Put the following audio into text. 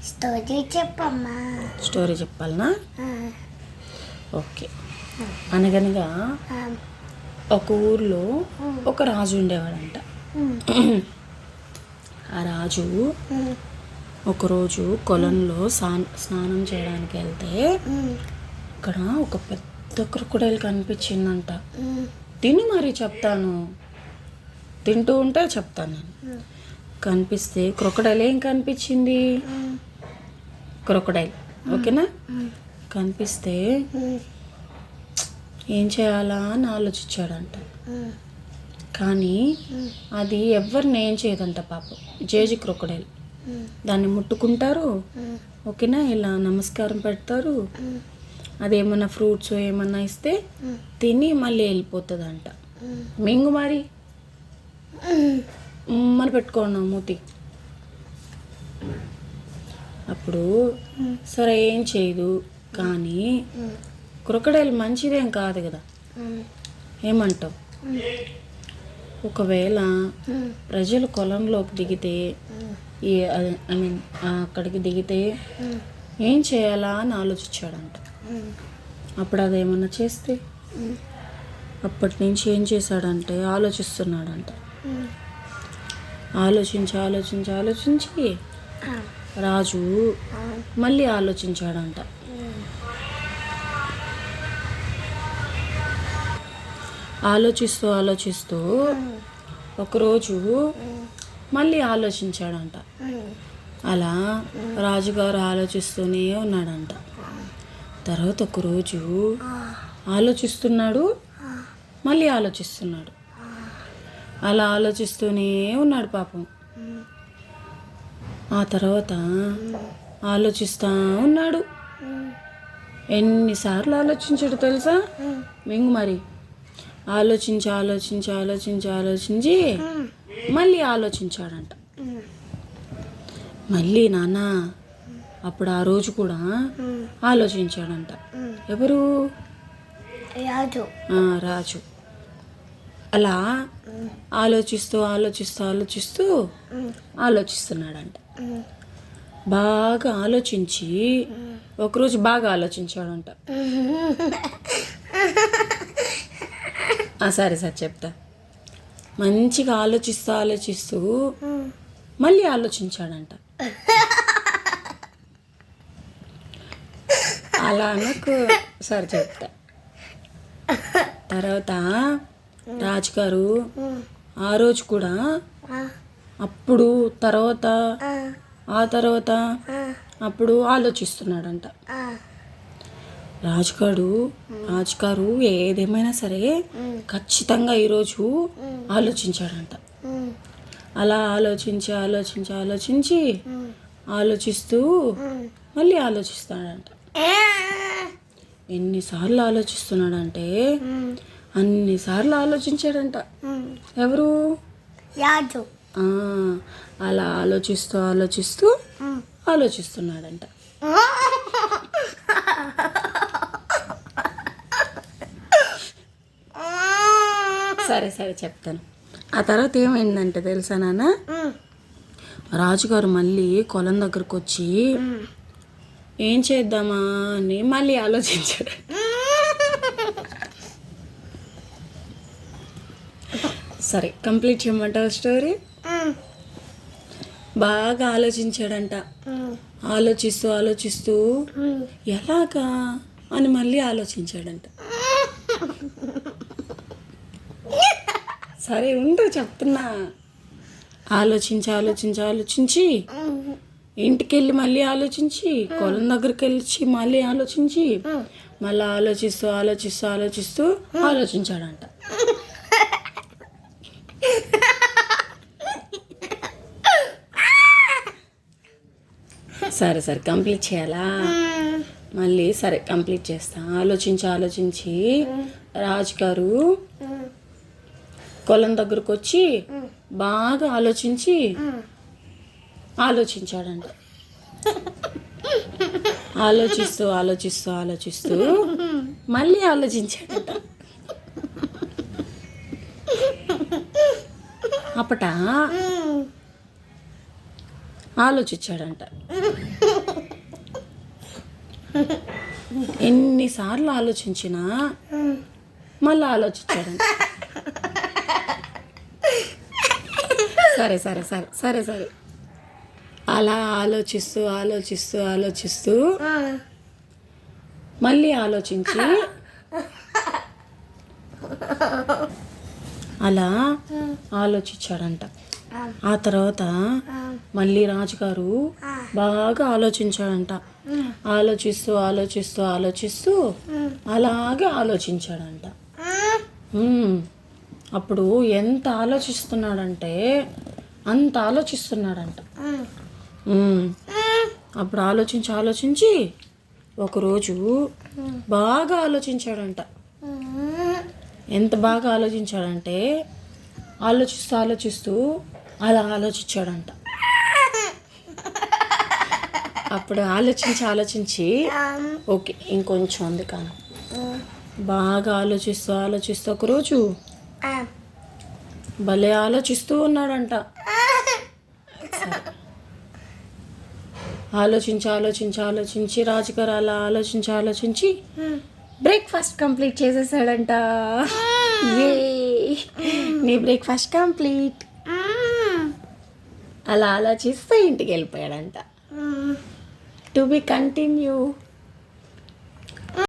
Story చెప్పమ్మా. Story చెప్పాలనా? Okay. అనగనగా ఒక ఊర్లో ఒక రాజు ఉండేవాడంట. ఆ రాజు ఒకరోజు కొలంలో స్నానం చేయడానికి వెళ్తే అక్కడ ఒక పెద్ద క్రొకొడైల్ కనిపించిందంట. తిని మరి చెప్తాను, తింటూ ఉంటే చెప్తాను నేను. కనిపిస్తే క్రొకొడైల్ ఏం కనిపించింది? క్రొకొడైల్, ఓకేనా? కనిపిస్తే ఏం చేయాలా అని ఆలోచించాడంట. కానీ అది ఎవరిని ఏం చేయదంట పాపం. JG crocodile. దాన్ని ముట్టుకుంటారు, ఓకేనా? ఇలా నమస్కారం పెడతారు. అదేమన్నా ఫ్రూట్స్ ఏమన్నా ఇస్తే తిని మళ్ళీ వెళ్ళిపోతుందంట. మింగు మరి మరి పెట్టుకున్నాం మూతి. అప్పుడు సరే ఏం చేయదు. కానీ క్రొకొడైల్ మంచిదేం కాదు కదా, ఏమంటావు? ఒకవేళ ప్రజలు కొలంలోకి దిగితే, ఐ మీన్ అక్కడికి దిగితే ఏం చేయాలా అని ఆలోచించాడంట. అప్పుడు అదేమన్నా చేస్తే, అప్పటి నుంచి ఏం చేశాడంటే ఆలోచిస్తున్నాడంట. ఆలోచించి ఆలోచించి ఆలోచించి రాజు మళ్ళీ ఆలోచించాడంట. ఆలోచిస్తూ ఆలోచిస్తూ ఒకరోజు మళ్ళీ ఆలోచించాడంట. అలా రాజుగారు ఆలోచిస్తూనే ఉన్నాడంట. తర్వాత ఒకరోజు ఆలోచిస్తున్నాడు, మళ్ళీ ఆలోచిస్తున్నాడు. అలా ఆలోచిస్తూనే ఉన్నాడు పాపం. ఆ తర్వాత ఆలోచిస్తూ ఉన్నాడు. ఎన్నిసార్లు ఆలోచించాడు తెలుసా? మింగు మరి. ఆలోచించి ఆలోచించి ఆలోచించి ఆలోచించి మళ్ళీ ఆలోచించాడంట. మళ్ళీ నాన్న అప్పుడు ఆ రోజు కూడా ఆలోచించాడంట. ఎవరు? రాజు. అలా ఆలోచిస్తూ ఆలోచిస్తూ ఆలోచిస్తూ ఆలోచిస్తున్నాడంట. బాగా ఆలోచించి ఒకరోజు బాగా ఆలోచించాడంట. సరే సార్ చెప్తా. మంచిగా ఆలోచిస్తూ ఆలోచిస్తూ మళ్ళీ ఆలోచించాడంట. అలా నాకు సరే చెప్తా. తర్వాత రాజుగారు ఆ రోజు కూడా అప్పుడు తర్వాత ఆ తర్వాత అప్పుడు ఆలోచిస్తున్నాడంట. రాజుగారు ఏదేమైనా సరే ఖచ్చితంగా ఈరోజు ఆలోచించాడంట. అలా ఆలోచించి ఆలోచించి ఆలోచించి ఆలోచిస్తూ మళ్ళీ ఆలోచిస్తాడంట. ఎన్నిసార్లు ఆలోచిస్తున్నాడంటే అన్నిసార్లు ఆలోచించాడంట. ఎవరు? రాజు. అలా ఆలోచిస్తూ ఆలోచిస్తూ ఆలోచిస్తున్నాడంట. సరే సరే చెప్తాను. ఆ తర్వాత ఏమైందంటే తెలుసా నాన్న? రాజుగారు మళ్ళీ కొలం దగ్గరకు వచ్చి ఏం చేద్దామా అని మళ్ళీ ఆలోచించాడు. సరే కంప్లీట్ చేయమంటావా స్టోరీ? బాగా ఆలోచించాడంట. ఆలోచిస్తూ ఆలోచిస్తూ ఎలాగా అని మళ్ళీ ఆలోచించాడంట. సరే ఉండు చెప్తున్నా. ఆలోచించి ఆలోచించి ఆలోచించి ఇంటికి వెళ్ళి మళ్ళీ ఆలోచించి కొలం దగ్గరికి వెళ్ళి మళ్ళీ ఆలోచించి మళ్ళీ ఆలోచిస్తూ ఆలోచిస్తూ ఆలోచిస్తూ ఆలోచించాడంట. సరే సరే కంప్లీట్ చేయాలా? మళ్ళీ సరే కంప్లీట్ చేస్తా. ఆలోచించి ఆలోచించి రాజుగారు కొలం దగ్గరకు వచ్చి బాగా ఆలోచించాడంట. ఆలోచిస్తూ ఆలోచిస్తూ ఆలోచిస్తూ మళ్ళీ ఆలోచించాడంట. అప్పట ఆలోచించాడంట. ఎన్నిసార్లు ఆలోచించినా మళ్ళీ ఆలోచించాడంట. సరే సరే సరే సరే సరే అలా ఆలోచిస్తూ ఆలోచిస్తూ ఆలోచిస్తూ మళ్ళీ ఆలోచించి అలా ఆలోచించాడంట. ఆ తర్వాత మళ్ళీ రాజుగారు బాగా ఆలోచించాడంట. ఆలోచిస్తూ ఆలోచిస్తూ ఆలోచిస్తూ అలాగే ఆలోచించాడంట. అప్పుడు ఎంత ఆలోచిస్తున్నాడంటే అంత ఆలోచిస్తున్నాడంట. అప్పుడు ఆలోచించి ఆలోచించి ఒకరోజు బాగా ఆలోచించాడంట. ఎంత బాగా ఆలోచించాడంటే ఆలోచిస్తూ ఆలోచిస్తూ అలా ఆలోచించాడంట. అప్పుడు ఆలోచించి ఆలోచించి ఓకే ఇంకొంచెం ఉంది కానీ బాగా ఆలోచిస్తూ ఆలోచిస్తూ ఒకరోజు భలే ఆలోచిస్తూ ఉన్నాడంట. ఆలోచించి ఆలోచించి ఆలోచించి రాజుగారు అలా ఆలోచించి ఆలోచించి బ్రేక్ఫాస్ట్ కంప్లీట్ చేసేసాడంట. నీ బ్రేక్ఫాస్ట్ కంప్లీట్. అలా ఆలోచిస్తూ ఇంటికి వెళ్ళిపోయాడంట. To be continue.